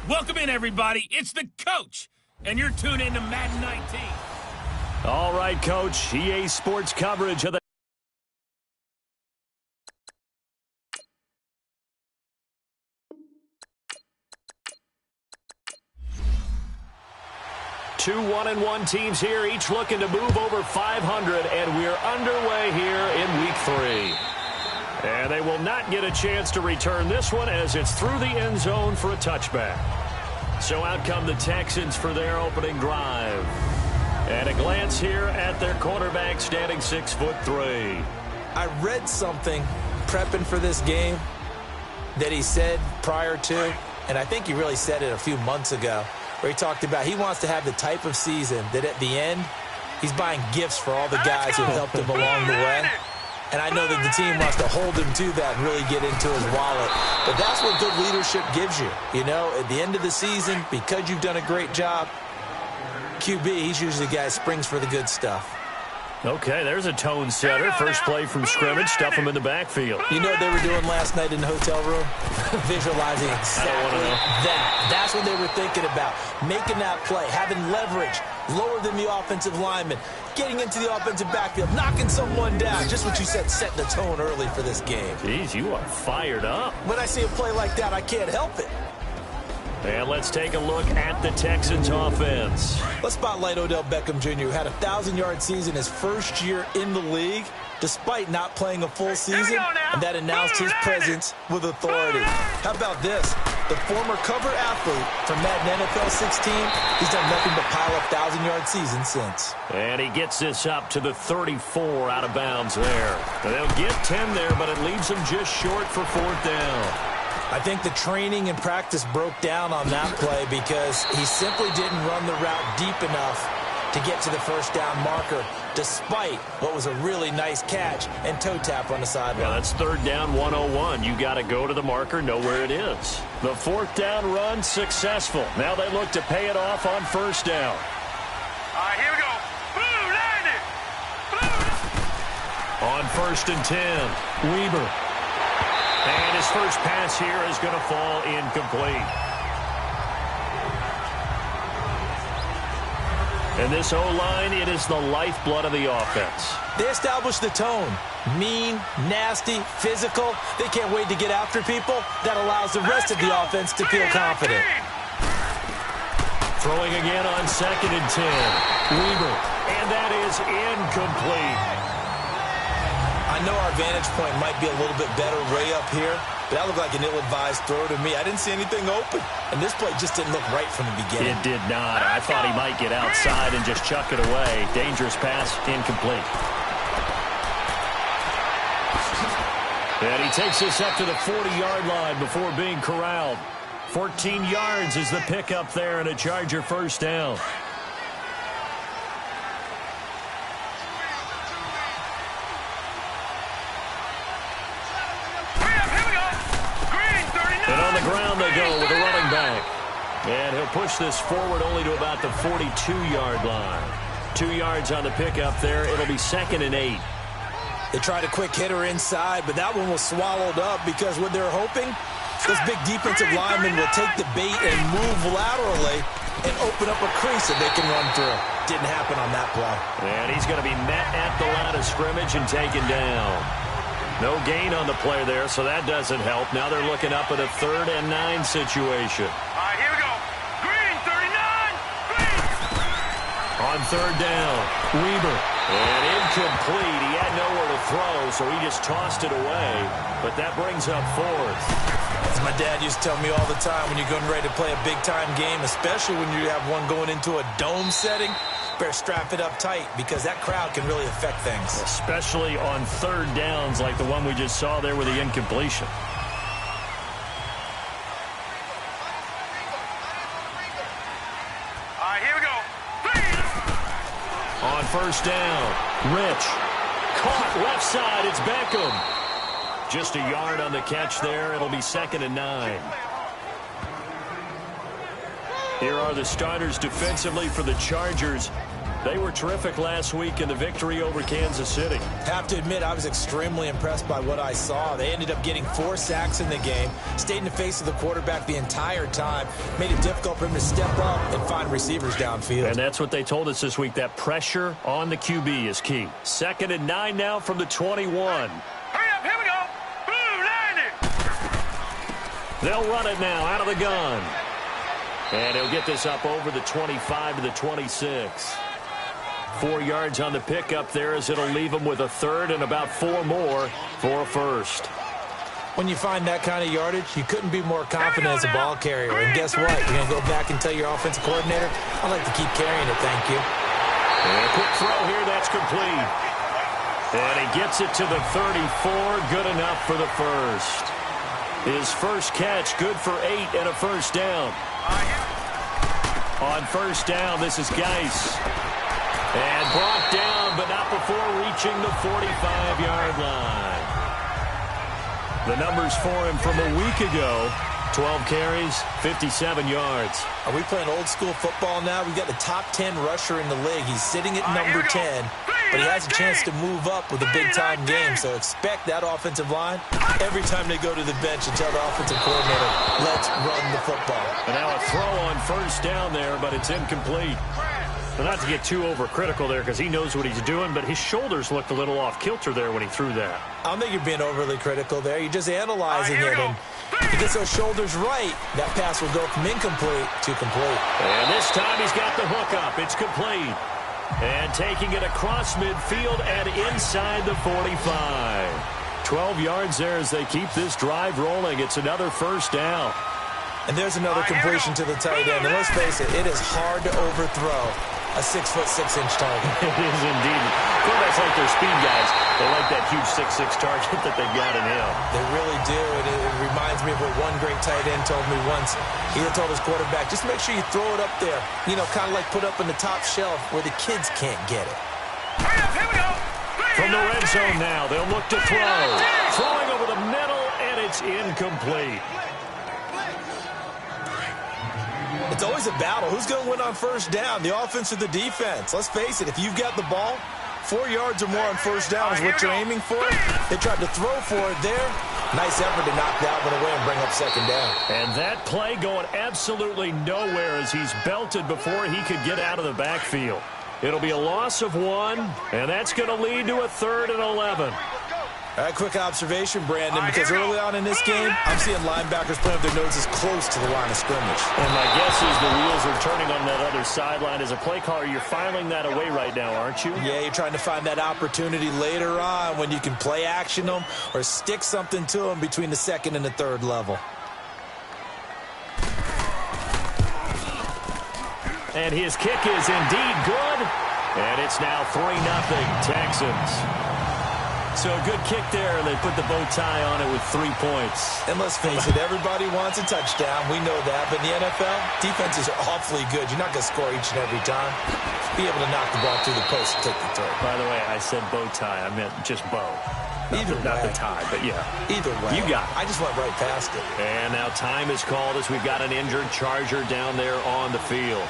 Welcome in, everybody. It's the coach, and you're tuned in to Madden 19. All right, Coach. EA Sports coverage of the 2 1-1 teams here, each looking to move over 500, and we're underway here in Week 3. And they will not get a chance to return this one as it's through the end zone for a touchback. So out come the Texans for their opening drive. And a glance here at their quarterback standing 6'3". I read something prepping for this game that he said prior to, and I think he really said it a few months ago, where he talked about he wants to have the type of season that at the end, he's buying gifts for all the guys who helped him along the way. And I know that the team wants to hold him to that and really get into his wallet. But that's what good leadership gives you. You know, at the end of the season, because you've done a great job, QB, he's usually the guy that springs for the good stuff. Okay, there's a tone setter. First play from scrimmage, stuff him in the backfield. You know what they were doing last night in the hotel room? Visualizing exactly that. That's what they were thinking about. Making that play, having leverage, lower than the offensive lineman, getting into the offensive backfield, knocking someone down. Just what you said, set the tone early for this game. Jeez, you are fired up. When I see a play like that, I can't help it. And let's take a look at the Texans offense. Let's spotlight Odell Beckham Jr., who had a 1,000-yard season his first year in the league, despite not playing a full season, and that announced his presence with authority. How about this? The former cover athlete from Madden NFL 16, he's done nothing but pile up 1,000-yard seasons since. And he gets this up to the 34 out of bounds there. They'll get 10 there, but it leaves them just short for 4th down. I think the training and practice broke down on that play because he simply didn't run the route deep enough to get to the first down marker, despite what was a really nice catch and toe tap on the sideline. Yeah, that's 3rd down 101. You got to go to the marker, know where it is. The 4th down run successful. Now they look to pay it off on 1st down. All right, here we go. Blue, land it. Blue. On 1st and 10, Weber. And his first pass here is going to fall incomplete. And this O-line, it is the lifeblood of the offense. They establish the tone. Mean, nasty, physical. They can't wait to get after people. That allows the rest of the offense to feel confident. Throwing again on 2nd and 10. Weber. And that is incomplete. I know our vantage point might be a little bit better way up here, but that looked like an ill-advised throw to me. I didn't see anything open, and this play just didn't look right from the beginning. It did not. I thought he might get outside and just chuck it away. Dangerous pass, incomplete. And he takes this up to the 40-yard line before being corralled. 14 yards is the pickup there, and a Charger 1st down. Ground they go with a running back. And he'll push this forward only to about the 42-yard line. 2 yards on the pickup there. It'll be 2nd and 8. They tried a quick hitter inside, but that one was swallowed up because what they're hoping, this big defensive lineman will take the bait and move laterally and open up a crease that they can run through. Didn't happen on that play. And he's going to be met at the line of scrimmage and taken down. No gain on the play there, so that doesn't help. Now they're looking up at a 3rd and 9 situation. All right, here we go. Green, 39. Green. On 3rd down, Weber. And incomplete. He had nowhere to throw, so he just tossed it away. But that brings up 4th. As my dad used to tell me all the time, when you're getting ready to play a big-time game, especially when you have one going into a dome setting, better strap it up tight because that crowd can really affect things. Especially on 3rd downs like the one we just saw there with the incompletion. All right, here we go. On 1st down, Rich. Caught left side, it's Beckham. Just a yard on the catch there. It'll be 2nd and 9. Here are the starters defensively for the Chargers. They were terrific last week in the victory over Kansas City. Have to admit, I was extremely impressed by what I saw. They ended up getting 4 sacks in the game, stayed in the face of the quarterback the entire time, made it difficult for him to step up and find receivers downfield. And that's what they told us this week, that pressure on the QB is key. 2nd and 9 now from the 21. Hurry up, here we go. Boom, line it. They'll run it now out of the gun. And he'll get this up over the 25 to the 26. 4 yards on the pickup there as it'll leave him with a third and about 4 more for a first. When you find that kind of yardage, you couldn't be more confident as a ball carrier. And guess what? You're going to go back and tell your offensive coordinator, I'd like to keep carrying it, thank you. And a quick throw here, that's complete. And he gets it to the 34, good enough for the first. His first catch, good for 8 and a first down. On first down, this is Geis. And brought down, but not before reaching the 45-yard line. The numbers for him from a week ago, 12 carries, 57 yards. Are we playing old school football now? We've got the top 10 rusher in the league. He's sitting at number 10, but he has a chance to move up with a big-time game. So expect that offensive line every time they go to the bench and tell the offensive coordinator, let's run the football. And now a throw on first down there, but it's incomplete. Well, not to get too overcritical there because he knows what he's doing, but his shoulders looked a little off kilter there when he threw that. I don't think you're being overly critical there. You're just analyzing it. And if he gets those shoulders right, that pass will go from incomplete to complete. And this time he's got the hook up. It's complete. And taking it across midfield and inside the 45. 12 yards there as they keep this drive rolling. It's another first down. And there's another completion to the tight end. And let's face it, it is hard to overthrow a 6'6" target. It is indeed. Quarterbacks like their speed guys. They like that huge 6'6" target that they've got in him. They really do. And it reminds me of what one great tight end told me once. He had told his quarterback, just make sure you throw it up there. You know, kind of like put up in the top shelf where the kids can't get it. Here we go. From the red zone now, they'll look to throw. Throwing over the middle, and it's incomplete. It's always a battle. Who's going to win on first down, the offense or the defense? Let's face it, if you've got the ball, 4 yards or more on first down is what you're aiming for. They tried to throw for it there. Nice effort to knock that one away and bring up second down. And that play going absolutely nowhere as he's belted before he could get out of the backfield. It'll be a loss of 1, and that's going to lead to a 3rd and 11. All right, quick observation, Brandon, because early on in this game, I'm seeing linebackers putting up their noses close to the line of scrimmage. And my guess is the wheels are turning on that other sideline. As a play caller, you're filing that away right now, aren't you? Yeah, you're trying to find that opportunity later on when you can play action them or stick something to them between the 2nd and the 3rd level. And his kick is indeed good. And it's now 3-0 Texans. So a good kick there, and they put the bow tie on it with 3 points. And let's face it, everybody wants a touchdown. We know that. But in the NFL, defenses are awfully good. You're not going to score each and every time. Be able to knock the ball through the post and take the throw. By the way, I said bow tie. I meant just bow. Not the tie, but yeah. Either way. You got it. I just went right past it. And now time is called as we've got an injured Charger down there on the field.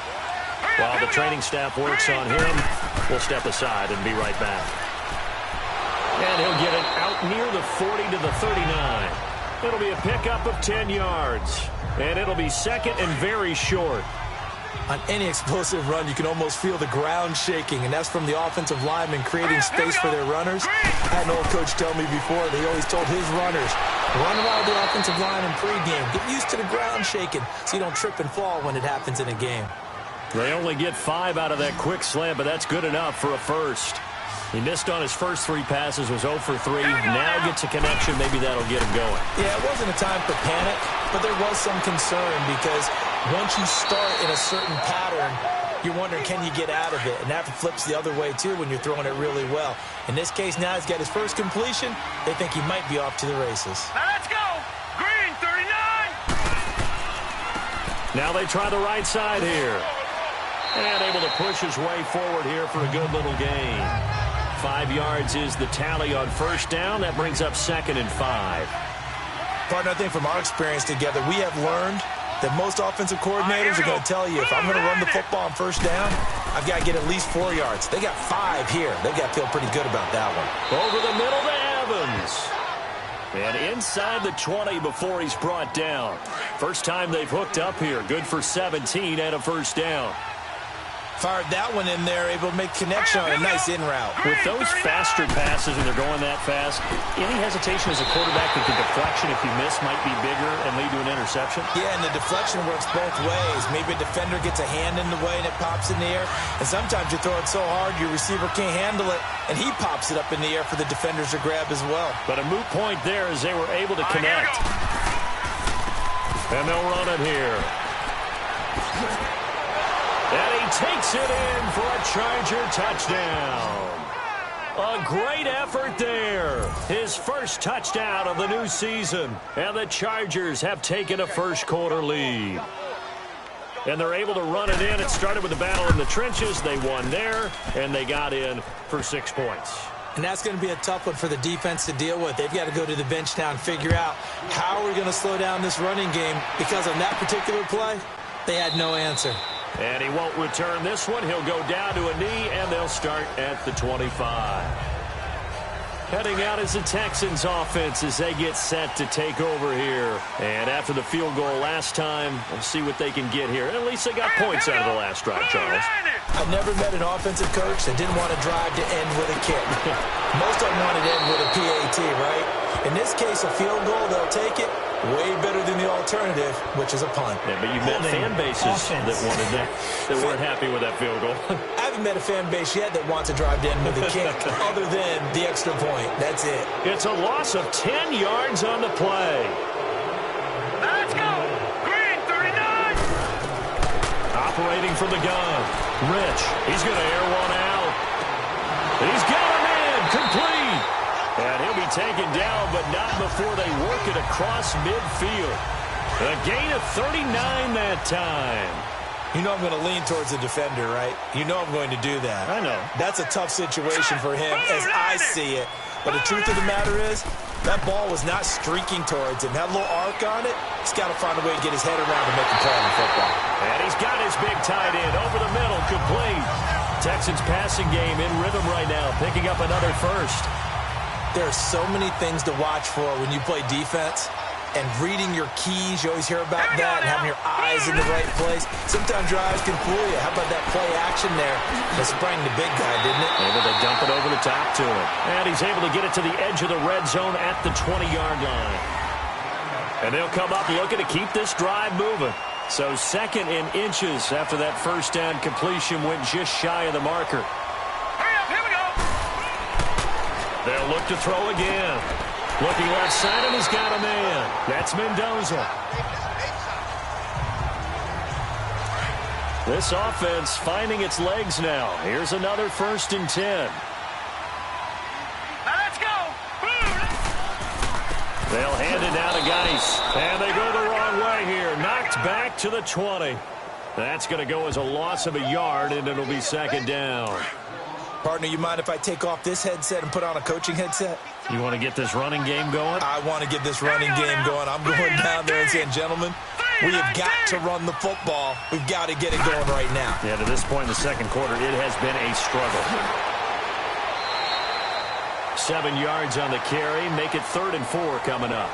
While the training staff works on him, we'll step aside and be right back. And he'll get it out near the 40 to the 39. It'll be a pickup of 10 yards. And it'll be 2nd and very short. On any explosive run, you can almost feel the ground shaking, and that's from the offensive linemen creating space for their runners. I had an old coach tell me before that he always told his runners, run around the offensive line in pregame. Get used to the ground shaking so you don't trip and fall when it happens in a game. They only get 5 out of that quick slant, but that's good enough for a first. He missed on his first 3 passes, was 0 for 3. Now gets a connection. Maybe that'll get him going. Yeah, it wasn't a time for panic, but there was some concern because once you start in a certain pattern, you're wondering, can you get out of it? And that flips the other way, too, when you're throwing it really well. In this case, now he's got his first completion. They think he might be off to the races. Now let's go. Green, 39. Now they try the right side here. And able to push his way forward here for a good little gain. 5 yards is the tally on first down. That brings up 2nd and 5. Partner, I think from our experience together, we have learned that most offensive coordinators are going to tell you, if I'm going to run the football on first down, I've got to get at least 4 yards. They got 5 here. They've got to feel pretty good about that one. Over the middle to Evans. And inside the 20 before he's brought down. First time they've hooked up here. Good for 17 and a first down. Fired that one in there, able to make connection on a nice in route. With those faster passes and they're going that fast, any hesitation as a quarterback that the deflection, if you miss, might be bigger and lead to an interception? Yeah, and the deflection works both ways. Maybe a defender gets a hand in the way and it pops in the air. And sometimes you throw it so hard your receiver can't handle it, and he pops it up in the air for the defenders to grab as well. But a moot point there as they were able to connect. And they'll run it here. And he takes it in for a Charger touchdown. A great effort there. His first touchdown of the new season. And the Chargers have taken a first-quarter lead. And they're able to run it in. It started with the battle in the trenches. They won there, and they got in for 6 points. And that's going to be a tough one for the defense to deal with. They've got to go to the bench now and figure out how we're going to slow down this running game, because on that particular play, they had no answer. And he won't return this one. He'll go down to a knee, and they'll start at the 25. Heading out is the Texans offense as they get set to take over here. And after the field goal last time, we'll see what they can get here. And at least they got points out of the last drive, Charles. I've never met an offensive coach that didn't want to drive to end with a kick. Most of them wanted to end with a PAT, right? In this case, a field goal, they'll take it. Way better than the alternative, which is a punt. Yeah, but you've met fan bases that wanted that weren't happy with that field goal. I haven't met a fan base yet that wants to drive to end with a kick other than the extra point. That's it. It's a loss of 10 yards on the play. Let's go. Green 39. Operating from the gun. Rich. He's going to air one out. He's got him in. Complete. And he'll be taken down, but not before they work it across midfield. A gain of 39 that time. You know I'm going to lean towards the defender, right? You know I'm going to do that. I know. That's a tough situation for him as I see it. But the truth of the matter is, that ball was not streaking towards him. Had a little arc on it. He's got to find a way to get his head around and make a play on the football. And he's got his big tight end over the middle, complete. Texans passing game in rhythm right now, picking up another first. There are so many things to watch for when you play defense, and reading your keys, you always hear about that, and having your eyes in the right place. Sometimes your eyes can fool you. How about that play action there? It sprang the big guy, didn't it? Able to dump it over the top to him. And he's able to get it to the edge of the red zone at the 20-yard line. And they'll come up looking to keep this drive moving. So second in inches after that first down completion went just shy of the marker. They'll look to throw again. Looking left side, and he's got a man. That's Mendoza. This offense finding its legs now. Here's another 1st and 10. Now let's go. They'll hand it down to Geis. And they go the wrong way here. Knocked back to the 20. That's going to go as a loss of a yard, and it'll be second down. Partner, you mind if I take off this headset and put on a coaching headset? You want to get this running game going? I want to get this running game going. I'm going down there and saying, gentlemen, we have got to run the football. We've got to get it going right now. Yeah, to this point in the second quarter, it has been a struggle. 7 yards on the carry. Make it 3rd and 4 coming up.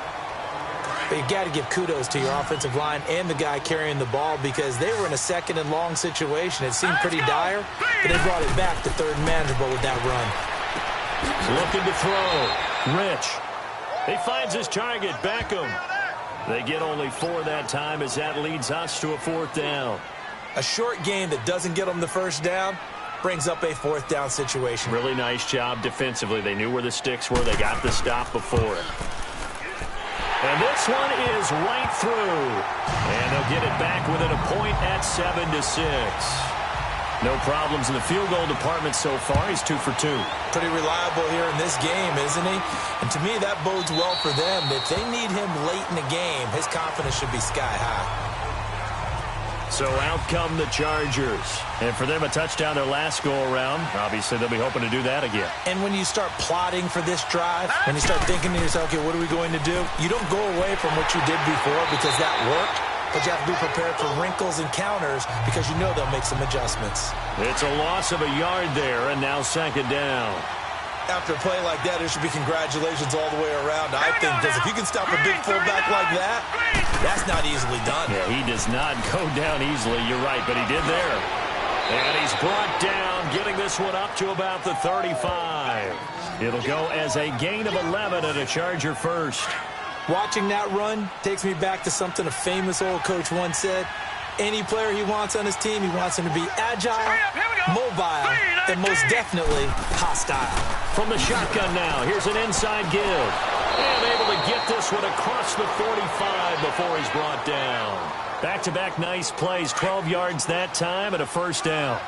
But you got to give kudos to your offensive line and the guy carrying the ball, because they were in a 2nd and long situation. It seemed pretty dire, but they brought it back to 3rd and manageable with that run. Looking to throw. Rich. He finds his target. Beckham. They get only 4 that time as that leads us to a 4th down. A short game that doesn't get them the first down brings up a 4th down situation. Really nice job defensively. They knew where the sticks were. They got the stop before it. And this one is right through. And they'll get it back within a point at 7-6. No problems in the field goal department so far. He's 2 for 2. Pretty reliable here in this game, isn't he? And to me, that bodes well for them. If they need him late in the game, his confidence should be sky high. So out come the Chargers. And for them, a touchdown their last go-around. Obviously, they'll be hoping to do that again. And when you start plotting for this drive, when you start thinking to yourself, okay, what are we going to do? You don't go away from what you did before because that worked. but you have to be prepared for wrinkles and counters because you know they'll make some adjustments. It's a loss of a yard there, and now second down. After a play like that, there should be congratulations all the way around, I think, because if you can stop a big fullback like that, that's not easily done. Yeah, he does not go down easily. You're right, but he did there. And he's brought down, getting this one up to about the 35. It'll go as a gain of 11 and a Charger first. Watching that run takes me back to something a famous old coach once said. Any player he wants on his team, he wants him to be agile, mobile, and most definitely hostile. From the shotgun now, here's an inside give. And able to get this one across the 45 before he's brought down. Back-to-back nice plays, 12 yards that time and a first down.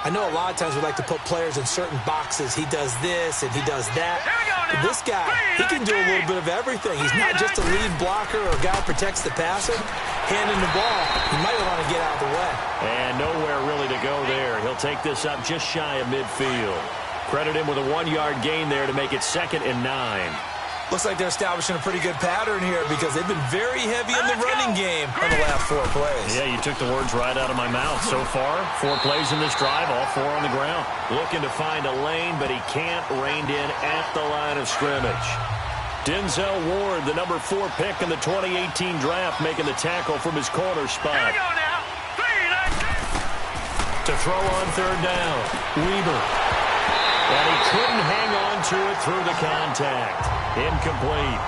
I know a lot of times we like to put players in certain boxes. He does this and he does that. But this guy, he can do a little bit of everything. He's not just a lead blocker or a guy who protects the passer. Handing the ball, he might want to get out of the way. And nowhere really to go there. He'll take this up just shy of midfield. Credit him with a 1-yard gain there to make it 2nd and 9. Looks like they're establishing a pretty good pattern here because they've been very heavy in the running game on the last 4 plays. Yeah, you took the words right out of my mouth. So far, 4 plays in this drive, all 4 on the ground. Looking to find a lane, but he can't. Reined in at the line of scrimmage. Denzel Ward, the number 4 pick in the 2018 draft, making the tackle from his corner spot. To throw on 3rd down, Weaver. And he couldn't hang on to it through the contact. Incomplete.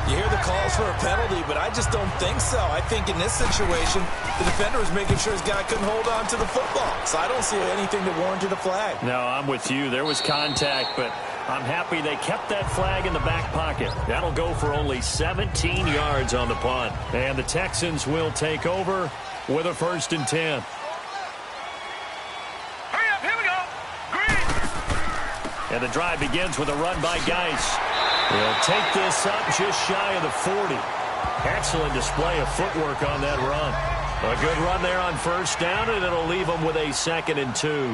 You hear the calls for a penalty, but I just don't think so. I think in this situation, the defender was making sure his guy couldn't hold on to the football. So I don't see anything that warranted a flag. No, I'm with you. There was contact, but I'm happy they kept that flag in the back pocket. That'll go for only 17 yards on the punt. And the Texans will take over with a 1st and 10. And the drive begins with a run by Geis. He'll take this up just shy of the 40. Excellent display of footwork on that run. A good run there on 1st down, and it'll leave him with a 2nd and 2.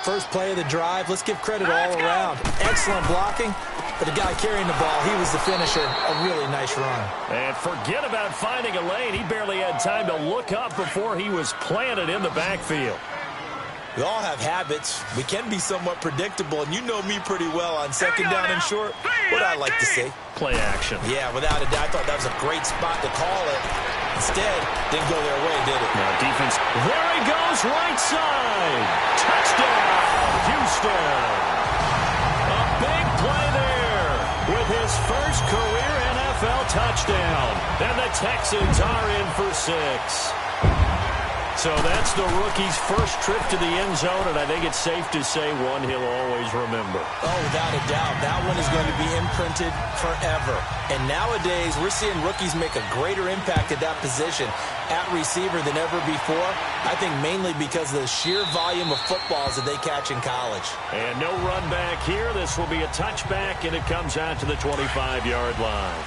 First play of the drive. Let's give credit all around. Excellent blocking. But the guy carrying the ball, he was the finisher. A really nice run. And forget about finding a lane. He barely had time to look up before he was planted in the backfield. We all have habits. We can be somewhat predictable, and you know me pretty well on 2nd down and short. What I like to see. Play action. Yeah, without a doubt. I thought that was a great spot to call it. Instead, didn't go their way, did it? No, defense. There he goes, right side. Touchdown, Houston. A big play there with his first career NFL touchdown. And the Texans are in for 6. So that's the rookie's first trip to the end zone, and I think it's safe to say one he'll always remember. Oh, without a doubt. That one is going to be imprinted forever. And nowadays, we're seeing rookies make a greater impact at that position at receiver than ever before. I think mainly because of the sheer volume of footballs that they catch in college. And no run back here. This will be a touchback, and it comes out to the 25-yard line.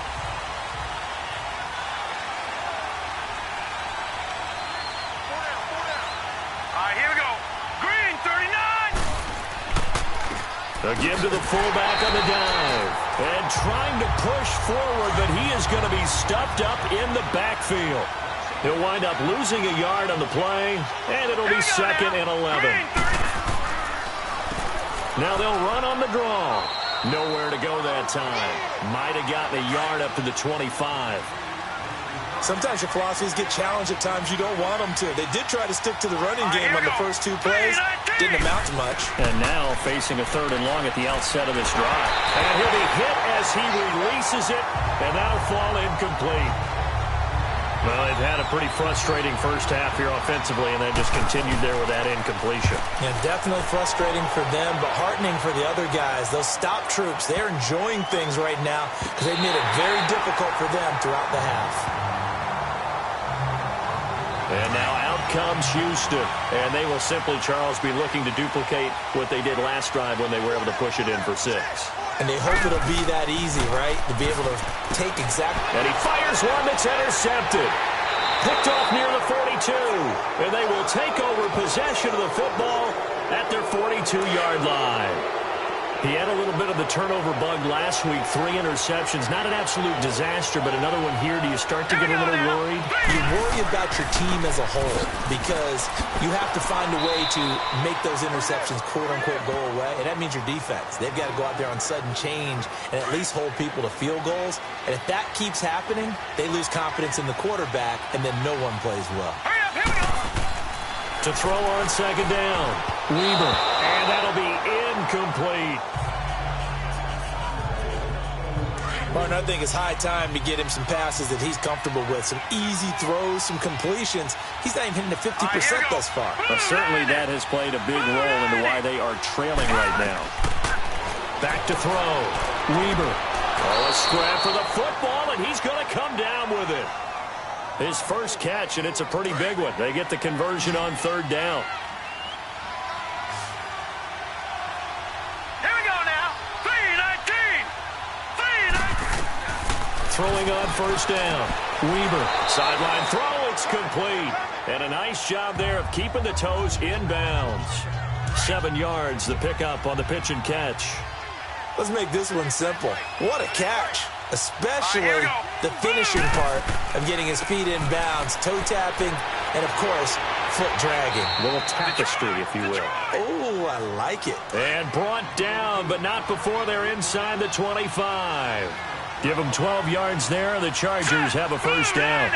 Again to the fullback on the dive. And trying to push forward, but he is going to be stuffed up in the backfield. He'll wind up losing a yard on the play, and it'll be 2nd and 11. Now they'll run on the draw. Nowhere to go that time. Might have gotten a yard up to the 25. Sometimes your philosophies get challenged at times you don't want them to. They did try to stick to the running game on the first 2 plays. Didn't amount to much. And now facing a 3rd and long at the outset of this drive. And he'll be hit as he releases it, and that'll fall incomplete. Well, they've had a pretty frustrating first half here offensively, and that just continued there with that incompletion. Yeah, definitely frustrating for them, but heartening for the other guys. Those stop troops, they're enjoying things right now because they've made it very difficult for them throughout the half. And now out comes Houston. And they will simply, Charles, be looking to duplicate what they did last drive when they were able to push it in for 6. And they hope it'll be that easy, right? To be able to take exactly. And he fires one that's intercepted. Picked off near the 42. And they will take over possession of the football at their 42-yard line. He had a little bit of the turnover bug last week, 3 interceptions. Not an absolute disaster, but another one here. Do you start to get a little worried? You worry about your team as a whole because you have to find a way to make those interceptions, quote-unquote, go away, and that means your defense. They've got to go out there on sudden change and at least hold people to field goals. And if that keeps happening, they lose confidence in the quarterback, and then no one plays well. Hurry up, here we go. To throw on second down, Weber. And that'll be incomplete. Martin, I think it's high time to get him some passes that he's comfortable with, some easy throws, some completions. He's not even hitting the 50% thus far. Well, certainly that has played a big role into why they are trailing right now. Back to throw, Weber. Oh, a scrap for the football, and he's going to come down with it. His first catch, and it's a pretty big one. They get the conversion on third down. Here we go now. 3-19. 3-19. Throwing on first down. Weber. Sideline throw. It's complete. And a nice job there of keeping the toes in bounds. 7 yards, the pickup on the pitch and catch. Let's make this one simple. What a catch. Especially Here we go. the finishing part of getting his feet in bounds, toe tapping, and, of course, foot dragging. A little tapestry, if you will. Oh, I like it. And brought down, but not before they're inside the 25. Give them 12 yards there, and the Chargers have a first down.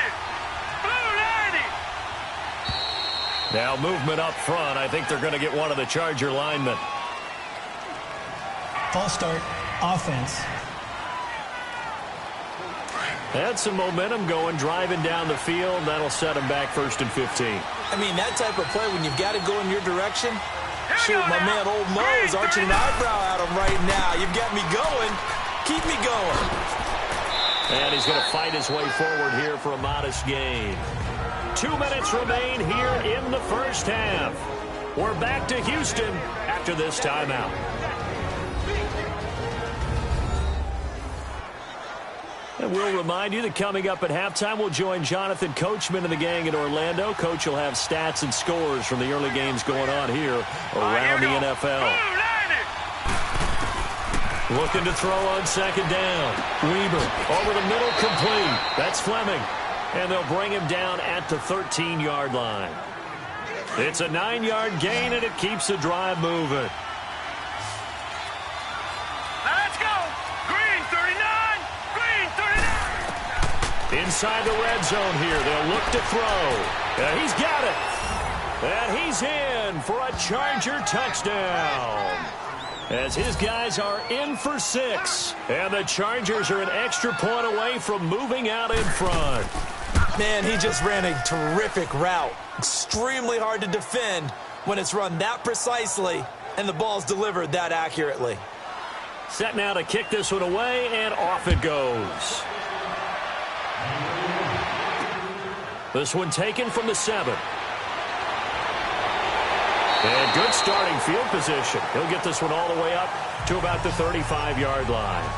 Now movement up front. I think they're going to get one of the Charger linemen. False start, offense. Had some momentum going, driving down the field. That'll set them back 1st and 15. I mean, that type of play, when you've got to go in your direction, shoot, my man Old Mo is arching an eyebrow at him right now. You've got me going. Keep me going. And he's going to fight his way forward here for a modest gain. 2 minutes remain here in the first half. We're back to Houston after this timeout. And we'll remind you that coming up at halftime, we'll join Jonathan Coachman and the gang in Orlando. Coach will have stats and scores from the early games going on here around the NFL. Looking to throw on second down. Weber over the middle, complete. That's Fleming. And they'll bring him down at the 13-yard line. It's a 9-yard gain, and it keeps the drive moving. Let's go. Green 39. Green 39. Inside the red zone here. They'll look to throw. And he's got it. And he's in for a Charger touchdown. As his guys are in for 6. And the Chargers are an extra point away from moving out in front. Man, he just ran a terrific route. Extremely hard to defend when it's run that precisely and the ball's delivered that accurately. Set now to kick this one away, and off it goes. This one taken from the 7. And good starting field position. He'll get this one all the way up to about the 35-yard line.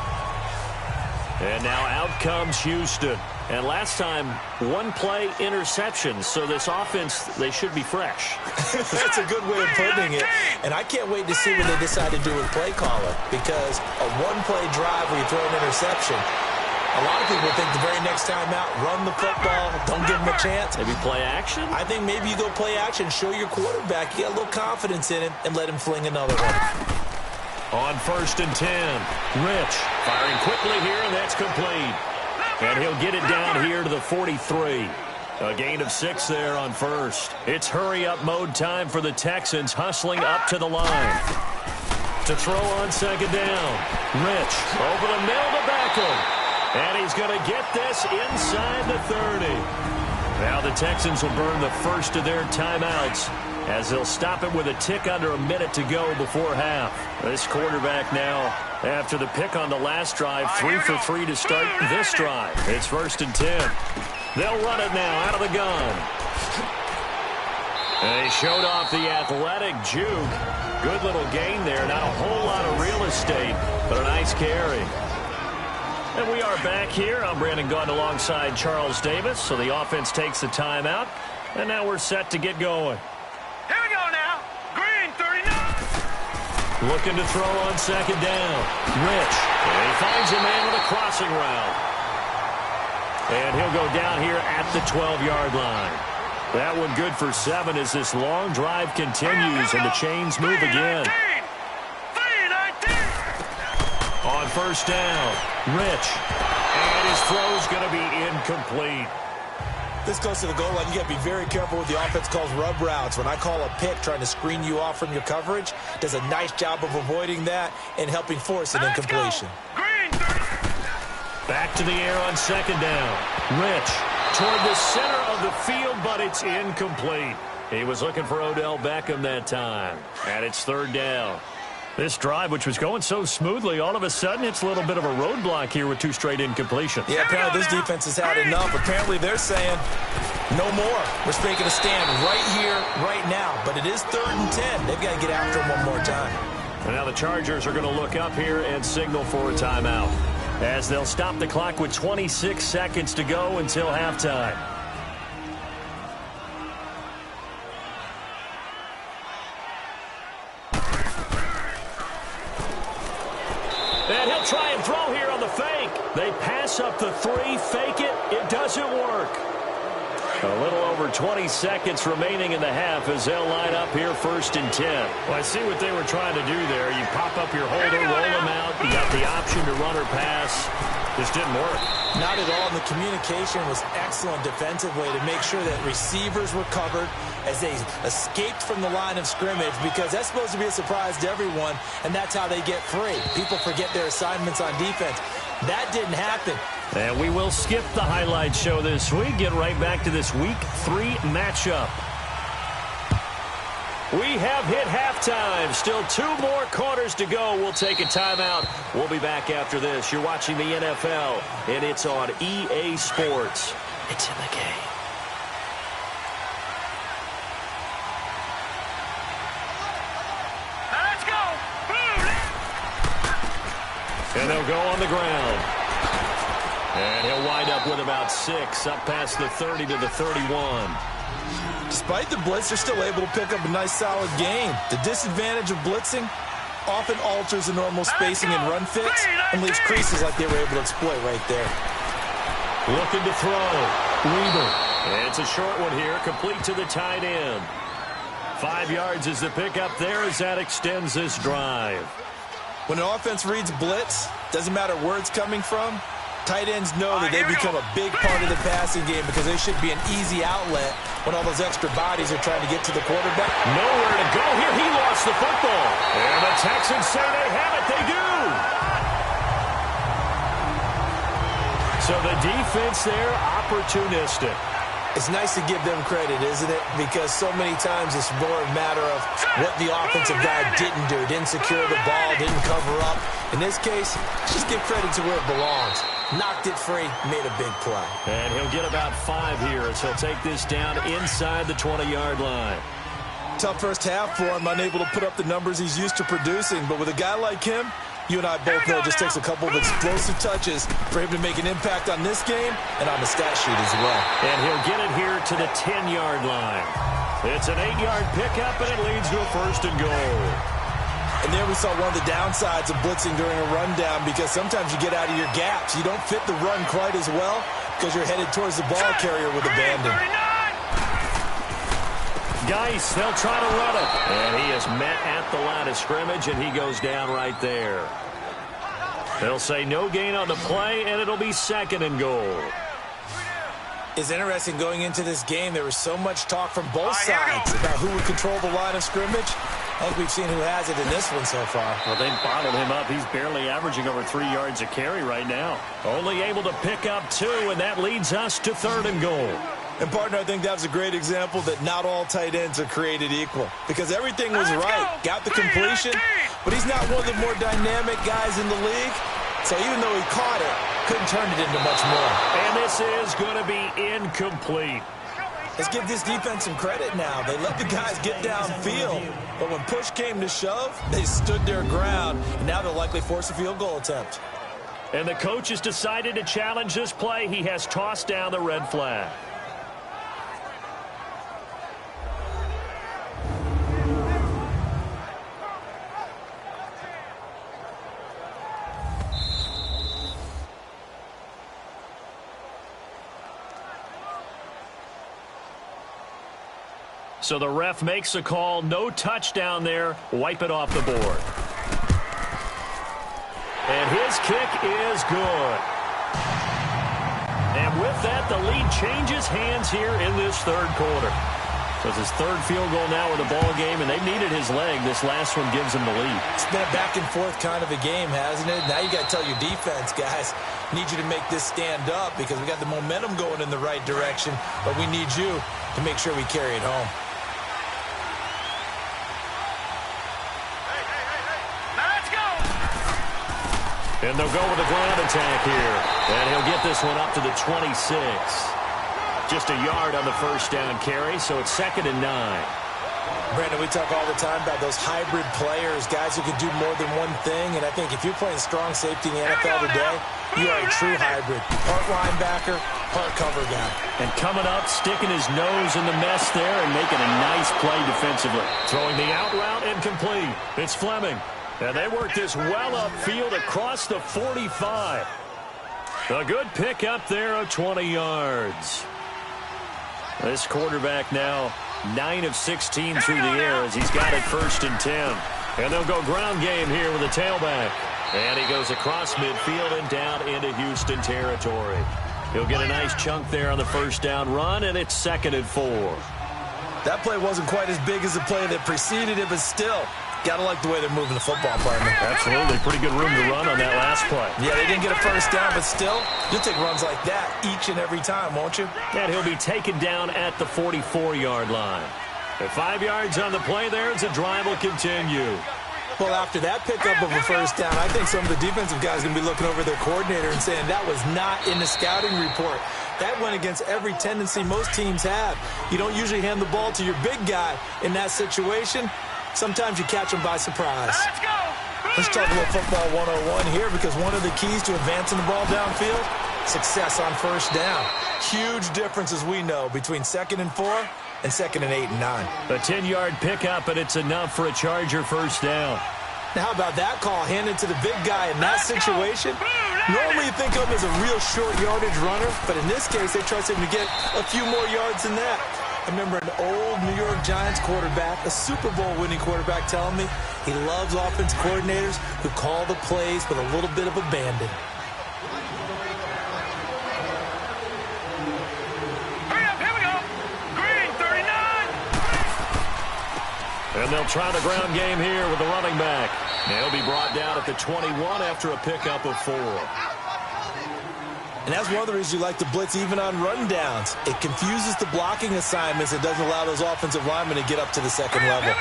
And now out comes Houston. And last time, 1-play interception. So this offense, they should be fresh. That's a good way of putting it. And I can't wait to see what they decide to do with play calling. Because a 1-play drive where you throw an interception, a lot of people think the very next time out, run the football, don't give them a chance. Maybe play action? I think maybe you go play action, show your quarterback, you got a little confidence in him, and let him fling another one. On 1st and 10, Rich firing quickly here, and that's complete. And he'll get it down here to the 43. A gain of 6 there on 1st. It's hurry-up mode time for the Texans, hustling up to the line. To throw on second down, Rich over the middle to Beckham. And he's going to get this inside the 30. Now the Texans will burn the first of their timeouts as they'll stop it with a tick under a minute to go before half. This quarterback now, after the pick on the last drive, 3 for 3 to start this drive. It's 1st and 10. They'll run it now out of the gun. And he showed off the athletic juke. Good little gain there. Not a whole lot of real estate, but a nice carry. And we are back here. I'm Brandon Gaudin alongside Charles Davis. So the offense takes the timeout. And now we're set to get going. Here we go now. Green 39. Looking to throw on second down. Rich. And he finds a man with a crossing route. And he'll go down here at the 12-yard line. That one good for 7 as this long drive continues and the chains move again. On first down, Rich. And his throw's going to be incomplete. This goes to the goal line. You got to be very careful with the offense calls rub routes. When I call a pick trying to screen you off from your coverage, does a nice job of avoiding that and helping force an incompletion. Back to the air on second down. Rich toward the center of the field, but it's incomplete. He was looking for Odell Beckham that time. And it's third down. This drive, which was going so smoothly, all of a sudden it's a little bit of a roadblock here with 2 straight incompletions. Yeah, apparently this defense has had enough. Apparently they're saying, no more. We're making a stand right here, right now. But it is 3rd and 10. They've got to get after him one more time. And now the Chargers are going to look up here and signal for a timeout, as they'll stop the clock with 26 seconds to go until halftime. And he'll try and throw here on the fake. They pass up the 3, fake it. It doesn't work. A little over 20 seconds remaining in the half as they'll line up here 1st and 10. Well, I see what they were trying to do there. You pop up your holder, roll them out. You got the option to run or pass. Just didn't work. Not at all. And the communication was excellent defensively to make sure that receivers were covered as they escaped from the line of scrimmage, because that's supposed to be a surprise to everyone, and that's how they get free. People forget their assignments on defense. That didn't happen. And we will skip the highlight show this week. Get right back to this Week 3 matchup. We have hit halftime. Still 2 more quarters to go. We'll take a timeout. We'll be back after this. You're watching the NFL, and it's on EA Sports. It's in the game. Let's go. And they'll go on the ground. And he'll wind up with about 6, up past the 30 to the 31. Despite the blitz, they're still able to pick up a nice, solid game. The disadvantage of blitzing often alters the normal spacing and run fits and leaves creases like they were able to exploit right there. Looking to throw. Weaver. And it's a short one here, complete to the tight end. 5 yards is the pickup there as that extends this drive. When an offense reads blitz, doesn't matter where it's coming from, tight ends know that they become a big part of the passing game because they should be an easy outlet when all those extra bodies are trying to get to the quarterback. Nowhere to go here. He lost the football. And the Texans say they have it. They do. So the defense there, opportunistic. It's nice to give them credit, isn't it? Because so many times it's more a matter of what the offensive guy didn't do. Didn't secure the ball, didn't cover up. In this case, just give credit to where it belongs. Knocked it free, made a big play. And he'll get about 5 here as he'll take this down inside the 20-yard line. Tough first half for him, unable to put up the numbers he's used to producing. But with a guy like him, you and I both know it just takes a couple of explosive touches for him to make an impact on this game and on the stat sheet as well. And he'll get it here to the 10-yard line. It's an 8-yard pickup, and it leads to a 1st and goal. And there we saw one of the downsides of blitzing during a rundown, because sometimes you get out of your gaps. You don't fit the run quite as well because you're headed towards the ball carrier with abandon. Geis, they'll try to run it. And he is met at the line of scrimmage, and he goes down right there. They'll say no gain on the play, and it'll be 2nd and goal. It's interesting going into this game. There was so much talk from both sides about who would control the line of scrimmage. I think we've seen who has it in this one so far. Well, they've bottled him up. He's barely averaging over 3 yards a carry right now. Only able to pick up 2, and that leads us to 3rd and goal. And, partner, I think that was a great example that not all tight ends are created equal, because everything was right. Got the completion, but he's not one of the more dynamic guys in the league. So even though he caught it, couldn't turn it into much more. And this is going to be incomplete. Let's give this defense some credit now. They let the guys get downfield, but when push came to shove, they stood their ground, and now they'll likely force a field goal attempt. And the coach has decided to challenge this play. He has tossed down the red flag. So the ref makes a call. No touchdown there. Wipe it off the board. And his kick is good. And with that, the lead changes hands here in this third quarter. So it's his third field goal now in the ball game, and they've needed his leg. This last one gives him the lead. It's been a back-and-forth kind of a game, hasn't it? Now you got to tell your defense, guys, need you to make this stand up because we got the momentum going in the right direction, but we need you to make sure we carry it home. And they'll go with a ground attack here. And he'll get this one up to the 26. Just a yard on the first down carry, so it's 2nd and 9. Brandon, we talk all the time about those hybrid players, guys who can do more than one thing. And I think if you're playing strong safety in the NFL today, you are a true hybrid. Part linebacker, part cover guy. And coming up, sticking his nose in the mess there and making a nice play defensively. Throwing the out route incomplete. It's Fleming. And they work this well upfield across the 45. A good pick up there of 20 yards. This quarterback now 9 of 16 through the air as he's got it 1st and 10. And they'll go ground game here with a tailback. And he goes across midfield and down into Houston territory. He'll get a nice chunk there on the first down run, and it's 2nd and 4. That play wasn't quite as big as the play that preceded it, but still, got to like the way they're moving the football, partner. Absolutely. Pretty good room to run on that last play. Yeah, they didn't get a first down, but still, you'll take runs like that each and every time, won't you? And he'll be taken down at the 44-yard line. At 5 yards on the play there, as the drive will continue. Well, after that pickup of a first down, I think some of the defensive guys are going to be looking over their coordinator and saying that was not in the scouting report. That went against every tendency most teams have. You don't usually hand the ball to your big guy in that situation. Sometimes you catch them by surprise. Let's talk a little football 101 here because one of the keys to advancing the ball downfield, success on first down. Huge difference, as we know, between 2nd and 4 and 2nd and 8 and 9. A 10-yard pickup, and it's enough for a Charger first down. Now, how about that call handed to the big guy in that situation? Normally you think of him as a real short yardage runner, but in this case, they trust him to get a few more yards than that. I remember an old New York Giants quarterback, a Super Bowl winning quarterback, telling me he loves offensive coordinators who call the plays with a little bit of abandon. And they'll try the ground game here with the running back. He'll be brought down at the 21 after a pickup of 4. And that's one of the reasons you like to blitz even on rundowns. It confuses the blocking assignments. It doesn't allow those offensive linemen to get up to the second level.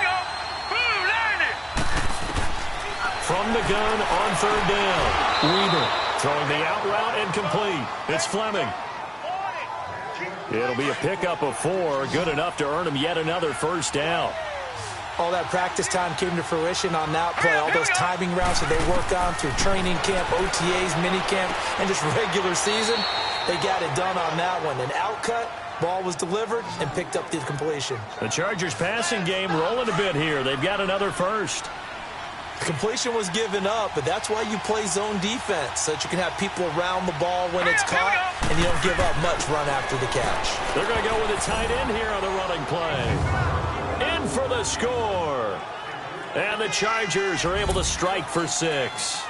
From the gun on 3rd down. Weaver throwing the out route and complete. It's Fleming. It'll be a pickup of 4. Good enough to earn him yet another first down. All that practice time came to fruition on that play. All those timing routes that they worked on through training camp, OTAs, minicamp, and just regular season, they got it done on that one. An outcut, ball was delivered, and picked up the completion. The Chargers passing game rolling a bit here. They've got another first. The completion was given up, but that's why you play zone defense, so that you can have people around the ball when it's caught, and you don't give up much run after the catch. They're going to go with a tight end here on the running play. In for the score. And the Chargers are able to strike for 6.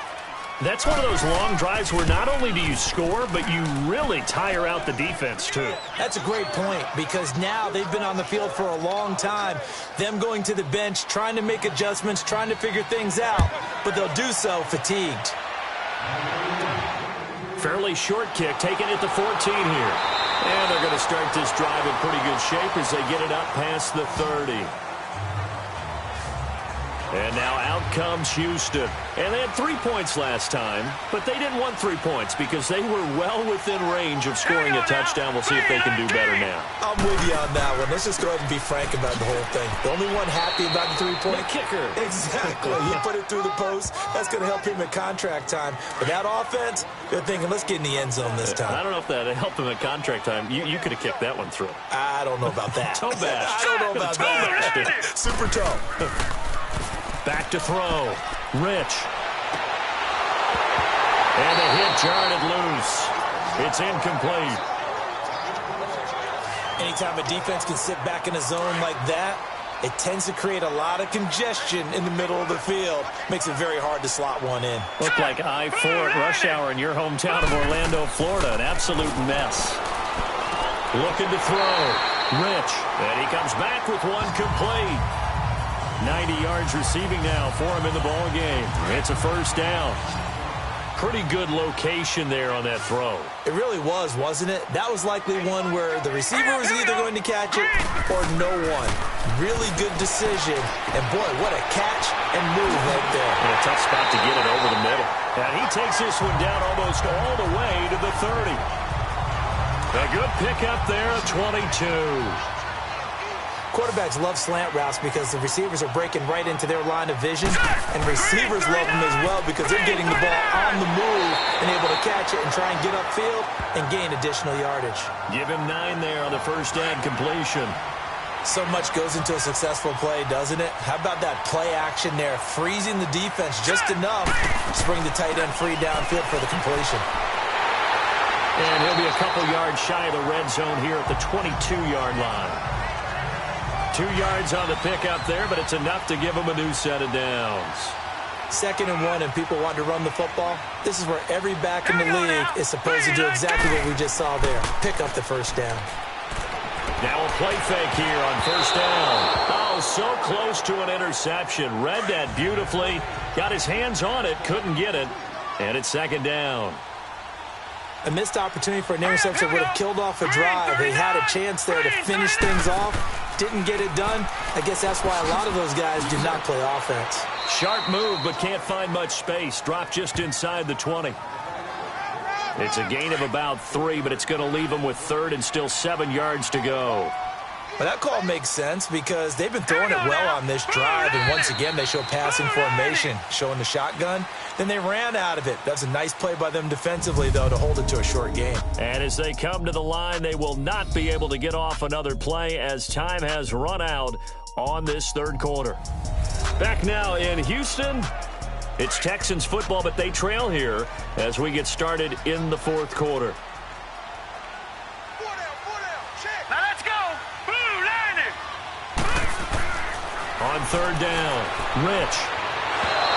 That's one of those long drives where not only do you score, but you really tire out the defense, too. That's a great point because now they've been on the field for a long time. Them going to the bench, trying to make adjustments, trying to figure things out, but they'll do so fatigued. Fairly short kick, taken at the 14 here. And they're going to start this drive in pretty good shape as they get it up past the 30. And now out comes Houston. And they had 3 points last time, but they didn't want 3 points because they were well within range of scoring a touchdown. We'll see if they can do better now. I'm with you on that one. Let's just go ahead and be frank about the whole thing. The only one happy about the 3-point kicker. Exactly. He put it through the post. That's going to help him at contract time. But that offense, they're thinking, let's get in the end zone this time. I don't know if that helped him at contract time. You could have kicked that one through. I don't know about that. Toe bash. I don't know about that. Super toe. Back to throw. Rich. And the hit jarred it loose. It's incomplete. Anytime a defense can sit back in a zone like that, it tends to create a lot of congestion in the middle of the field. Makes it very hard to slot one in. Looked like I-4 at rush hour in your hometown of Orlando, Florida. An absolute mess. Looking to throw. Rich. And he comes back with one complete. 90 yards receiving now for him in the ball game. It's a first down. Pretty good location there on that throw. It really was, wasn't it? That was likely one where the receiver was either going to catch it or no one. Really good decision. And, boy, what a catch and move right there. And a tough spot to get it over the middle. And he takes this one down almost all the way to the 30. A good pickup there at 22. Quarterbacks love slant routes because the receivers are breaking right into their line of vision, and receivers love them as well because they're getting the ball on the move and able to catch it and try and get upfield and gain additional yardage. Give him 9 there on the first down completion. So much goes into a successful play, doesn't it? How about that play action there, freezing the defense just enough to bring the tight end free downfield for the completion. And he'll be a couple yards shy of the red zone here at the 22-yard line. 2 yards on the pickup there, but it's enough to give him a new set of downs. 2nd and 1, and people want to run the football. This is where every back in the league is supposed to do exactly what we just saw there. Pick up the first down. Now a play fake here on first down. Oh, so close to an interception. Read that beautifully. Got his hands on it, couldn't get it. And it's 2nd down. A missed opportunity for an interception would have killed off a drive. They had a chance there to finish things off. Didn't get it done. I guess that's why a lot of those guys do not play offense. Sharp move, but can't find much space. Dropped just inside the 20. It's a gain of about 3, but it's going to leave them with 3rd and still 7 yards to go. Well, that call makes sense because they've been throwing it well on this drive, and once again they show passing formation, showing the shotgun. Then they ran out of it. That's a nice play by them defensively, though, to hold it to a short game. And as they come to the line, they will not be able to get off another play as time has run out on this 3rd quarter. Back now in Houston, it's Texans football, but they trail here as we get started in the 4th quarter. Now let's go. Blue line it. On 3rd down, Rich.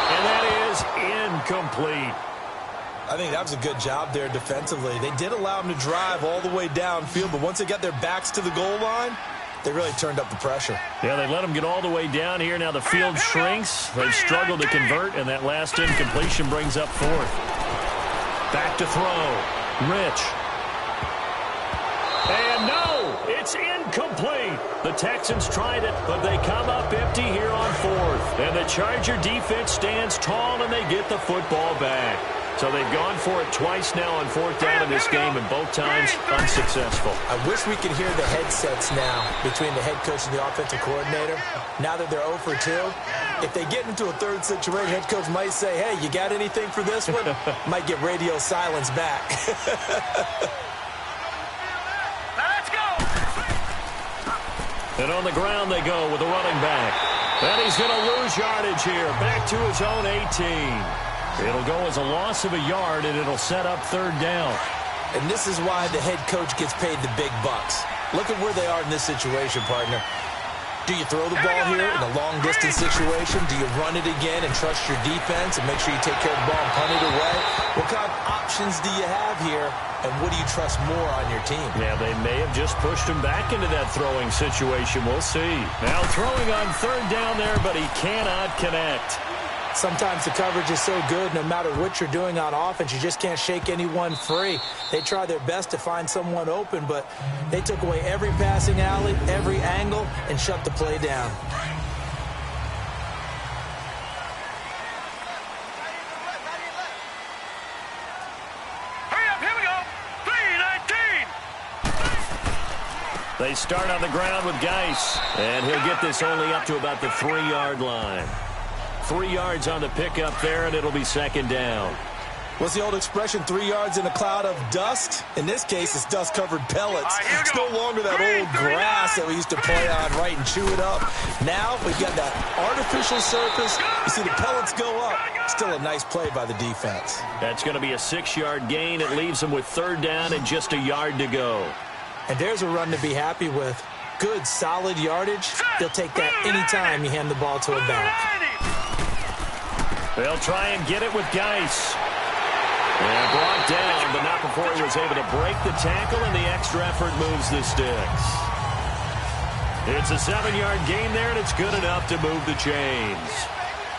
And that is incomplete. I think that was a good job there defensively. They did allow them to drive all the way downfield, but once they got their backs to the goal line, they really turned up the pressure. Yeah, they let them get all the way down here. Now the field shrinks. They've struggled to convert, and that last incompletion brings up 4th. Back to throw. Rich. And no, it's incomplete. The Texans tried it, but they come up empty here on 4th. And the Charger defense stands tall, and they get the football back. So they've gone for it twice now on 4th down in this game, and both times unsuccessful. I wish we could hear the headsets now between the head coach and the offensive coordinator. Now that they're 0 for 2, if they get into a 3rd situation, head coach might say, hey, you got anything for this one? Might get radio silence back. And on the ground they go with the running back. And he's going to lose yardage here. Back to his own 18. It'll go as a loss of a yard, and it'll set up 3rd down. And this is why the head coach gets paid the big bucks. Look at where they are in this situation, partner. Do you throw the ball here in a long-distance situation? Do you run it again and trust your defense and make sure you take care of the ball and punt it away? What kind of options do you have here, and what do you trust more on your team? Yeah, they may have just pushed him back into that throwing situation. We'll see. Now throwing on 3rd down there, but he cannot connect. Sometimes the coverage is so good, no matter what you're doing on offense, you just can't shake anyone free. They try their best to find someone open, but they took away every passing alley, every angle, and shut the play down. Hurry up, here we go. 3:19. They start on the ground with Geis, and he'll get this only up to about the 3-yard line. 3 yards on the pickup there, and it'll be 2nd down. What's the old expression, 3 yards in a cloud of dust? In this case, it's dust-covered pellets. It's no longer that old grass that we used to play on, right, and chew it up. Now we've got that artificial surface. You see the pellets go up. Still a nice play by the defense. That's going to be a 6-yard gain. It leaves them with 3rd down and just a yard to go. And there's a run to be happy with. Good, solid yardage. They'll take that anytime you hand the ball to a back. They'll try and get it with Geis. And brought down, but not before he was able to break the tackle, and the extra effort moves the sticks. It's a 7-yard gain there, and it's good enough to move the chains.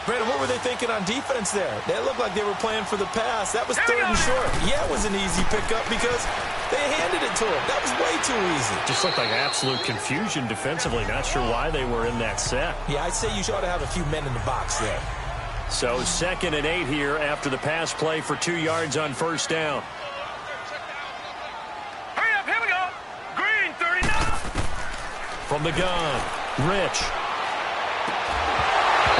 Brandon, what were they thinking on defense there? They looked like they were playing for the pass. That was 3rd and short. Yeah, it was an easy pickup because they handed it to him. That was way too easy. Just looked like absolute confusion defensively. Not sure why they were in that set. Yeah, I'd say you ought to have a few men in the box there. So 2nd and 8 here after the pass play for 2 yards on 1st down. Hurry up, here we go. Green, 39. From the gun, Rich.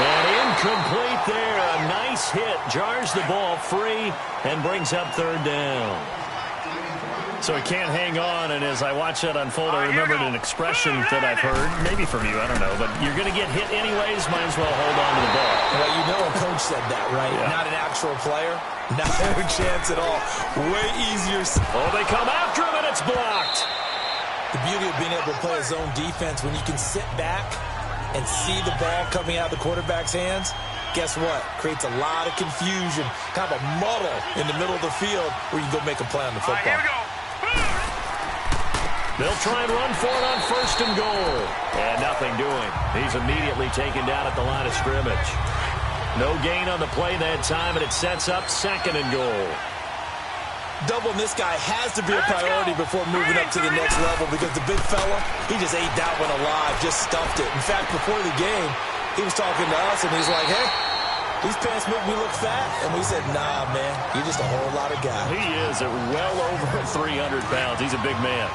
And incomplete there. A nice hit. Jars the ball free and brings up 3rd down. So he can't hang on, and as I watch that unfold, I remembered an expression that I've heard, maybe from you, I don't know, but you're going to get hit anyways, might as well hold on to the ball. Well, you know a coach said that, right? Yeah. Not an actual player. Not a chance at all. Way easier. Oh, they come after him, and it's blocked. The beauty of being able to play a zone defense when you can sit back and see the ball coming out of the quarterback's hands, guess what? Creates a lot of confusion, kind of a muddle in the middle of the field where you go make a play on the football. Here we go. They'll try and run for it on 1st and goal. And nothing doing. He's immediately taken down at the line of scrimmage. No gain on the play that time, and it sets up 2nd and goal. Doubling this guy has to be a priority before moving up to the next level because the big fella, he just ate that one alive, just stuffed it. In fact, before the game, he was talking to us, and he's like, hey, these pants make me look fat. And we said, nah, man, you're just a whole lot of guy. He is at well over 300 pounds. He's a big man.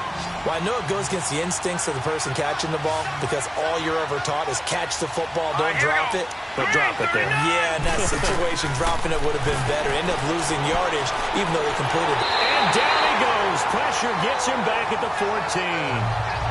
Well, I know it goes against the instincts of the person catching the ball because all you're ever taught is catch the football, don't drop it. But drop it there. Yeah, in that situation, dropping it would have been better. End up losing yardage, even though they completed it. And down he goes. Pressure gets him back at the 14.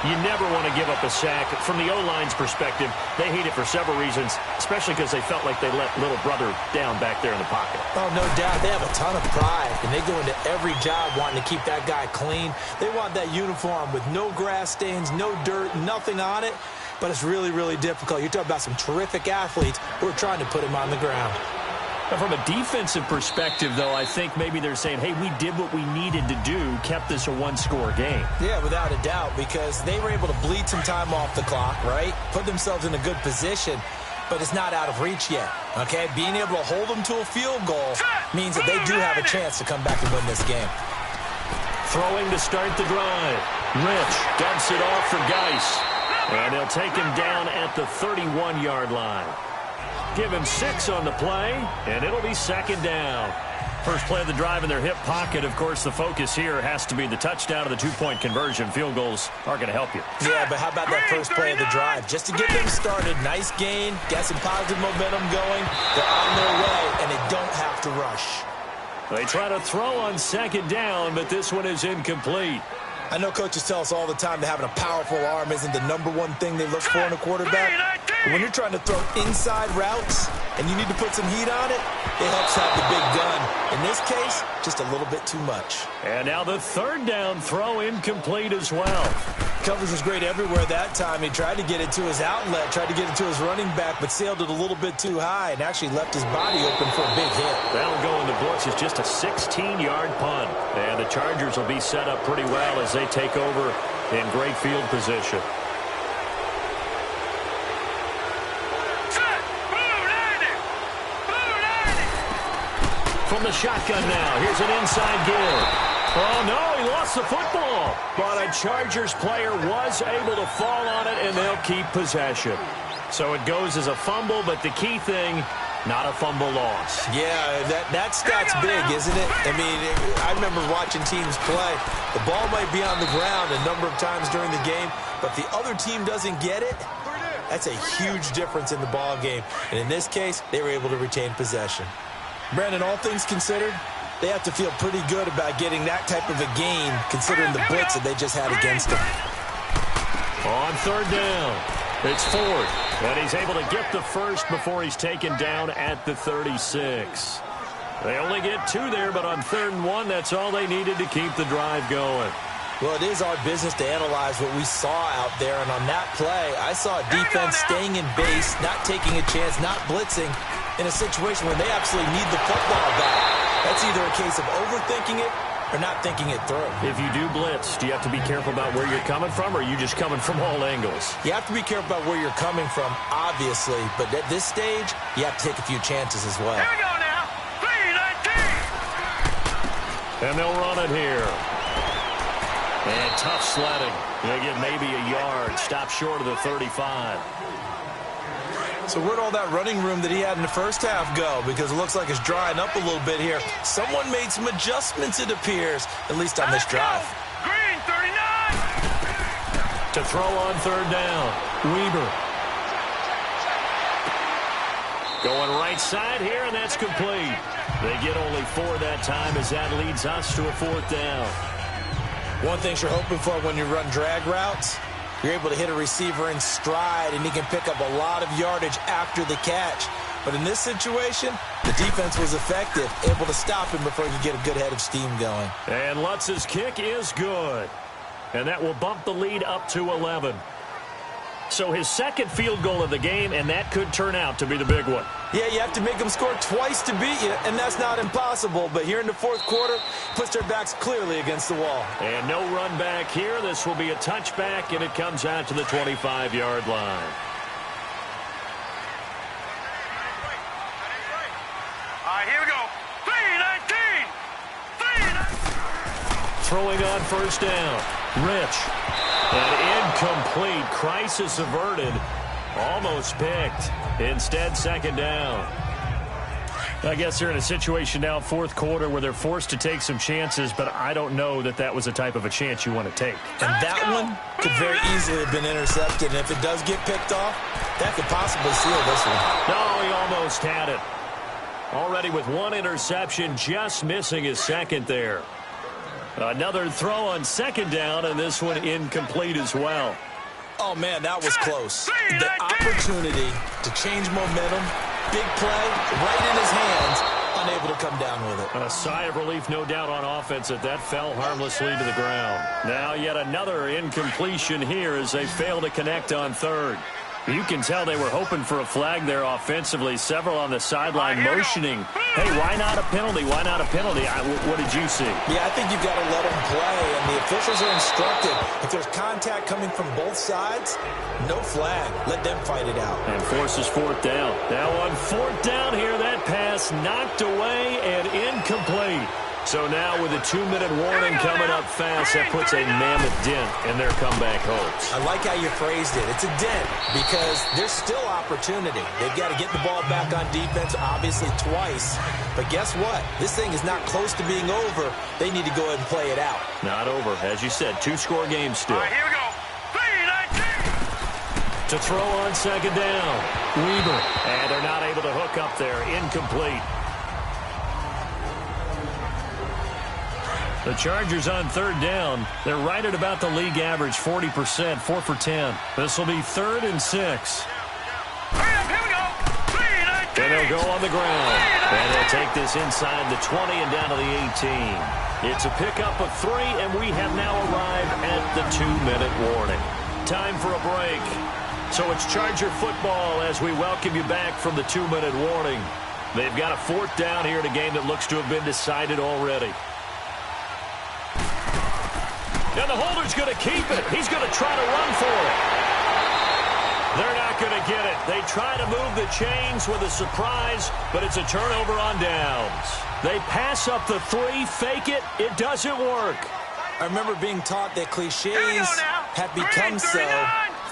You never want to give up a sack. From the O-line's perspective, they hate it for several reasons, especially because they felt like they let little brother down back there in the pocket. Oh, no doubt. They have a ton of pride, and they go into every job wanting to keep that guy clean. They want that uniform with no grass stains, no dirt, nothing on it, but it's really, really difficult. You're talking about some terrific athletes who are trying to put him on the ground. Now, from a defensive perspective, though, I think maybe they're saying, hey, we did what we needed to do, kept this a one-score game. Yeah, without a doubt, because they were able to bleed some time off the clock, right? Put themselves in a good position, but it's not out of reach yet, okay? Being able to hold them to a field goal means that they do have a chance to come back and win this game. Throwing to start the drive. Rich dumps it off for Geis. And they'll take him down at the 31-yard line. Give him 6 on the play, and it'll be 2nd down. First play of the drive in their hip pocket. Of course, the focus here has to be the touchdown of the 2-point conversion. Field goals are going to help you. Yeah, but how about that first play of the drive? Just to get them started, nice gain, got some positive momentum going. They're on their way, and they don't have to rush. They try to throw on 2nd down, but this one is incomplete. I know coaches tell us all the time that having a powerful arm isn't the #1 thing they look for in a quarterback. But when you're trying to throw inside routes and you need to put some heat on it, it helps have the big gun. In this case, just a little bit too much. And now the 3rd down throw incomplete as well. Coverage was great everywhere that time. He tried to get it to his outlet, tried to get it to his running back, but sailed it a little bit too high and actually left his body open for a big hit. That'll go in the books as just a 16-yard punt. And the Chargers will be set up pretty well as they take over in great field position. From the shotgun now, here's an inside give. Oh, no, he lost the football. But a Chargers player was able to fall on it, and they'll keep possession. So it goes as a fumble, but the key thing, not a fumble loss. Yeah, that stat's big, isn't it? I mean, I remember watching teams play. The ball might be on the ground a number of times during the game, but if the other team doesn't get it, that's a huge difference in the ball game. And in this case, they were able to retain possession. Brandon, all things considered, they have to feel pretty good about getting that type of a gain, considering the blitz that they just had against them. On 3rd down, it's 4th, and he's able to get the first before he's taken down at the 36. They only get 2 there, but on 3rd and 1, that's all they needed to keep the drive going. Well, it is our business to analyze what we saw out there, and on that play, I saw a defense staying in base, not taking a chance, not blitzing in a situation where they absolutely need the football back. That's either a case of overthinking it or not thinking it through. If you do blitz, do you have to be careful about where you're coming from, or are you just coming from all angles? You have to be careful about where you're coming from, obviously, but at this stage, you have to take a few chances as well. Here we go now. 3-19. And they'll run it here. And tough sledding. They get maybe a yard. Stop short of the 35. So where'd all that running room that he had in the first half go? Because it looks like it's drying up a little bit here. Someone made some adjustments, it appears, at least on this drive. Green 39. To throw on 3rd down. Weber. Going right side here, and that's complete. They get only 4 that time as that leads us to a 4th down. One thing you're hoping for when you run drag routes, you're able to hit a receiver in stride, and he can pick up a lot of yardage after the catch. But in this situation, the defense was effective, able to stop him before he could get a good head of steam going. And Lutz's kick is good. And that will bump the lead up to 11. So his 2nd field goal of the game, and that could turn out to be the big one. Yeah, you have to make them score twice to beat you, and that's not impossible. But here in the 4th quarter, puts their backs clearly against the wall. And no run back here. This will be a touchback, and it comes out to the 25-yard line. All right, here we go. 3-19. Throwing on 1st down. Rich. And incomplete. Crisis averted. Almost picked. Instead, 2nd down. I guess they're in a situation now, 4th quarter, where they're forced to take some chances, but I don't know that that was the type of a chance you want to take. And that one could very easily have been intercepted, and if it does get picked off, that could possibly seal this one. No, he almost had it. Already with 1 interception, just missing his 2nd there. Another throw on 2nd down, and this one incomplete as well. Oh, man, that was close. The opportunity to change momentum, big play, right in his hands, unable to come down with it. A sigh of relief, no doubt, on offense that fell harmlessly to the ground. Now yet another incompletion here as they fail to connect on 3rd. You can tell they were hoping for a flag there offensively. Several on the sideline motioning, hey, why not a penalty? Why not a penalty? What did you see? Yeah, I think you've got to let them play, and the officials are instructed. If there's contact coming from both sides, no flag. Let them fight it out. And forces 4th down. Now on 4th down here, that pass knocked away and incomplete. So now with a 2-minute warning coming up fast, that puts a mammoth dent in their comeback hopes. I like how you phrased it. It's a dent because there's still opportunity. They've got to get the ball back on defense, obviously twice. But guess what? This thing is not close to being over. They need to go ahead and play it out. Not over. As you said, 2-score game still. All right, here we go. 3-19. To throw on 2nd down. Weber. And they're not able to hook up there. Incomplete. The Chargers on 3rd down. They're right at about the league average, 40%, 4 for 10. This will be 3rd and 6. Here we go. 3-19. And they'll go on the ground. And they'll take this inside the 20 and down to the 18. It's a pickup of 3, and we have now arrived at the 2-minute warning. Time for a break. So it's Charger football as we welcome you back from the 2-minute warning. They've got a 4th down here in a game that looks to have been decided already. And the holder's going to keep it. He's going to try to run for it. They're not going to get it. They try to move the chains with a surprise, but it's a turnover on downs. They pass up the 3, fake it. It doesn't work. I remember being taught that cliches have become so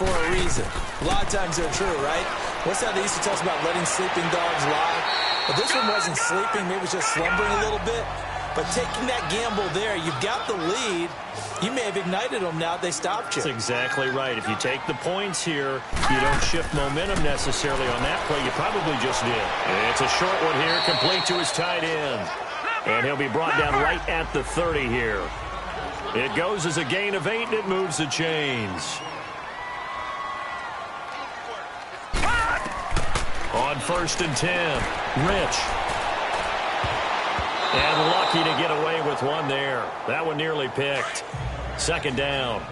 for a reason. A lot of times they're true, right? What's that they used to tell us about letting sleeping dogs lie? But this one wasn't sleeping. Maybe it was just slumbering a little bit. But taking that gamble there, you've got the lead. You may have ignited them now that they stopped you. That's exactly right. If you take the points here, you don't shift momentum necessarily on that play. You probably just did. And it's a short one here, complete to his tight end. And he'll be brought down right at the 30 here. It goes as a gain of 8, and it moves the chains. On 1st and 10, Rich. And lucky to get away with one there. That one nearly picked. Second down.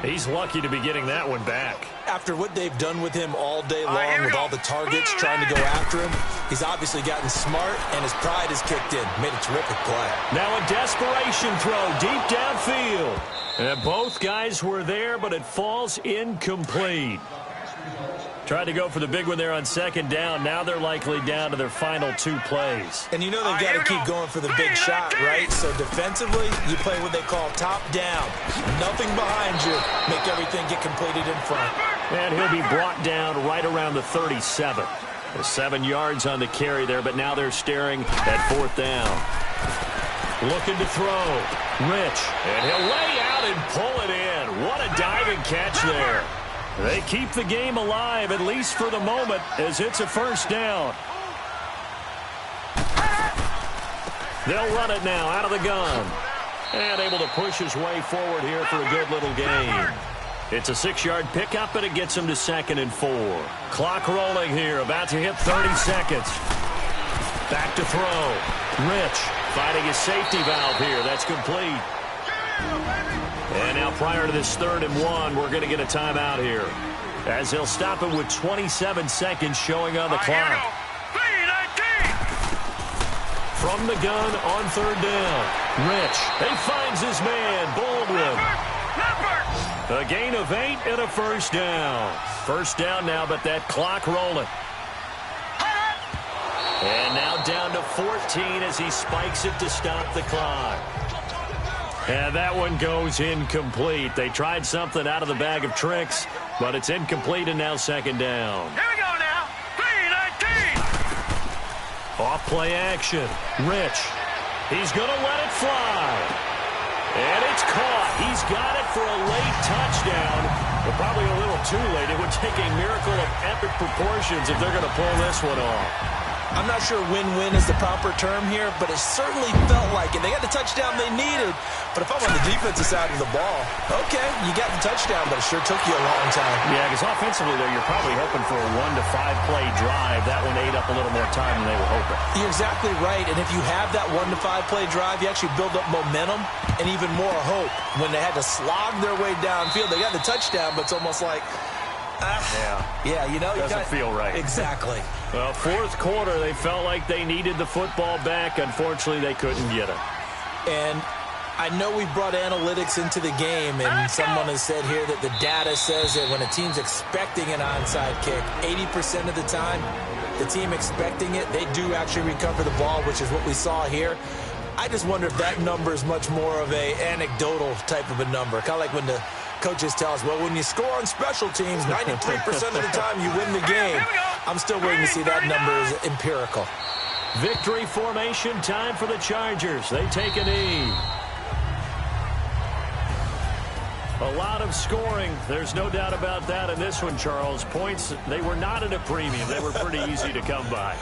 He's lucky to be getting that one back. After what they've done with him all day long with all the targets trying to go after him, he's obviously gotten smart, and his pride has kicked in. Made a terrific play. Now a desperation throw deep downfield. And both guys were there, but it falls incomplete. Tried to go for the big one there on second down. Now they're likely down to their final 2 plays. And you know they've got to keep going for the big shot, right? So defensively, you play what they call top down. Nothing behind you. Make everything get completed in front. And he'll be brought down right around the 37. 7 yards on the carry there, but now they're staring at 4th down. Looking to throw. Rich. And he'll lay out and pull it in. What a diving catch there. They keep the game alive, at least for the moment, as it's a first down. They'll run it now out of the gun. And able to push his way forward here for a good little gain. It's a 6-yard pickup, and it gets him to 2nd and 4. Clock rolling here, about to hit 30 seconds. Back to throw. Rich finding his safety valve here. That's complete. And now prior to this 3rd and 1, we're going to get a timeout here, as he'll stop it with 27 seconds showing on the clock. From the gun on 3rd down. Rich. He finds his man, Baldwin. A gain of 8 and a first down. First down now, but that clock rolling. And now down to 14 as he spikes it to stop the clock. And that one goes incomplete. They tried something out of the bag of tricks, but it's incomplete, and now 2nd down. Here we go now. 3-19. Off play action. Rich. He's going to let it fly. And it's caught. He's got it for a late touchdown, but probably a little too late. It would take a miracle of epic proportions if they're going to pull this one off. I'm not sure win-win is the proper term here, but it certainly felt like it. They got the touchdown they needed, but if I'm on the defensive side of the ball, okay, you got the touchdown, but it sure took you a long time. Yeah, because offensively, though, you're probably hoping for a 1 to 5 play drive. That one ate up a little more time than they were hoping. You're exactly right, and if you have that 1 to 5 play drive, you actually build up momentum and even more hope. When they had to slog their way downfield, they got the touchdown, but it's almost like, yeah, you know, doesn't feel right. Exactly. Well, 4th quarter, they felt like they needed the football back. Unfortunately, they couldn't get it. And I know we brought analytics into the game, and someone has said here that the data says that when a team's expecting an onside kick, 80% of the time, the team expecting it, they do actually recover the ball, which is what we saw here. I just wonder if that number is much more of a anecdotal type of a number, kind of like when the coaches tell us, well, when you score on special teams, 93% of the time you win the game. I'm still waiting to see that number is empirical. Victory formation time for the Chargers. They take a knee. A lot of scoring. There's no doubt about that in this one, Charles. Points, they were not at a premium. They were pretty easy to come by.